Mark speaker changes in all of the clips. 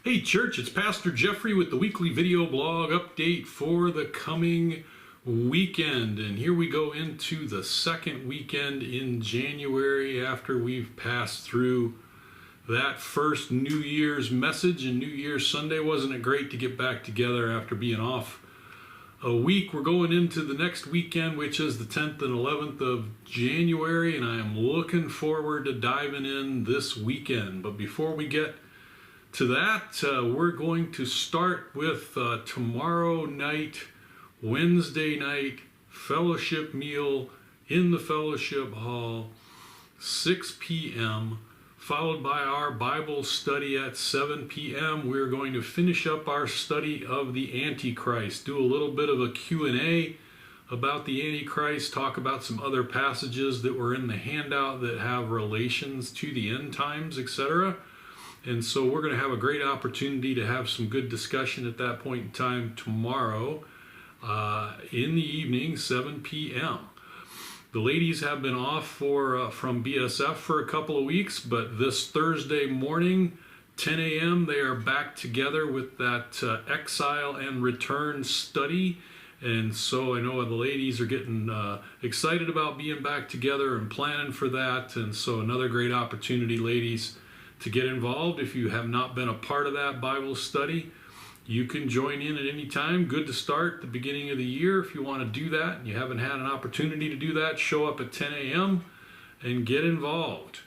Speaker 1: Hey church, it's Pastor Geoffrey with the weekly video blog update for the coming weekend. And here we go into the second weekend in January after we've passed through that first New Year's message. And New Year's Sunday, wasn't it great to get back together after being off a week? We're going into the next weekend, which is the 10th and 11th of January, and I am looking forward to diving in this weekend. But before we get to that, we're going to start with tomorrow night, Wednesday night, fellowship meal in the fellowship hall, 6 p.m., followed by our Bible study at 7 p.m. We're going to finish up our study of the Antichrist, do a little bit of a Q&A about the Antichrist, talk about some other passages that were in the handout that have relations to the end times, etc. And so we're going to have a great opportunity to have some good discussion at that point in time tomorrow in the evening, 7 p.m. The ladies have been off from BSF for a couple of weeks, but this Thursday morning, 10 a.m., they are back together with that Exile and Return study. And so I know the ladies are getting excited about being back together and planning for that. And so another great opportunity, ladies, to get involved. If you have not been a part of that Bible study, you can join in at any time. Good to start the beginning of the year. If you want to do that and you haven't had an opportunity to do that, show up at 10 a.m. and get involved.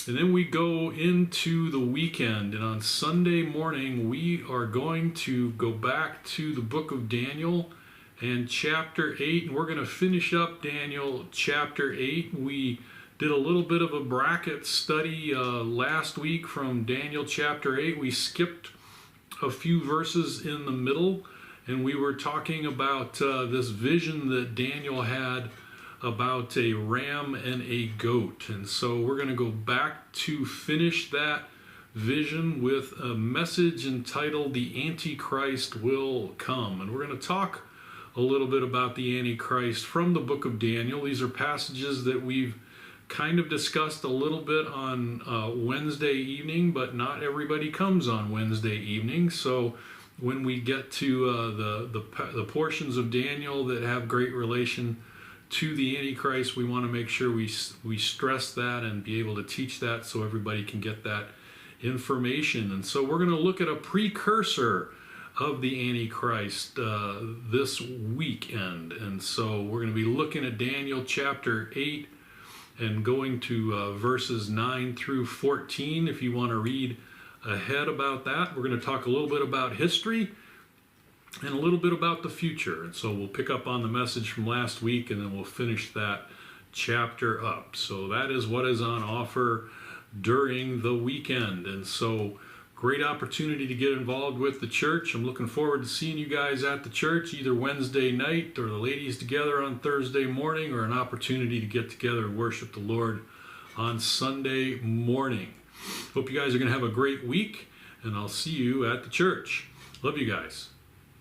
Speaker 1: And then we go into the weekend, and on Sunday morning we are going to go back to the book of Daniel and chapter 8, and we're going to finish up Daniel chapter 8. We did a little bit of a bracket study last week from Daniel chapter 8. We skipped a few verses in the middle, and we were talking about this vision that Daniel had about a ram and a goat. And so we're going to go back to finish that vision with a message entitled "The Antichrist Will Come." And we're going to talk a little bit about the Antichrist from the book of Daniel. These are passages that we've kind of discussed a little bit on Wednesday evening, but not everybody comes on Wednesday evening. So when we get to the portions of Daniel that have great relation to the Antichrist, we want to make sure we stress that and be able to teach that so everybody can get that information. And so we're going to look at a precursor of the Antichrist this weekend. And so we're going to be looking at Daniel chapter 8 and going to verses 9 through 14 if you want to read ahead about that. We're going to talk a little bit about history and a little bit about the future. And so we'll pick up on the message from last week, and then we'll finish that chapter up. So that is what is on offer during the weekend. And so great opportunity to get involved with the church. I'm looking forward to seeing you guys at the church either Wednesday night or the ladies together on Thursday morning, or an opportunity to get together and worship the Lord on Sunday morning. Hope you guys are going to have a great week, and I'll see you at the church. Love you guys.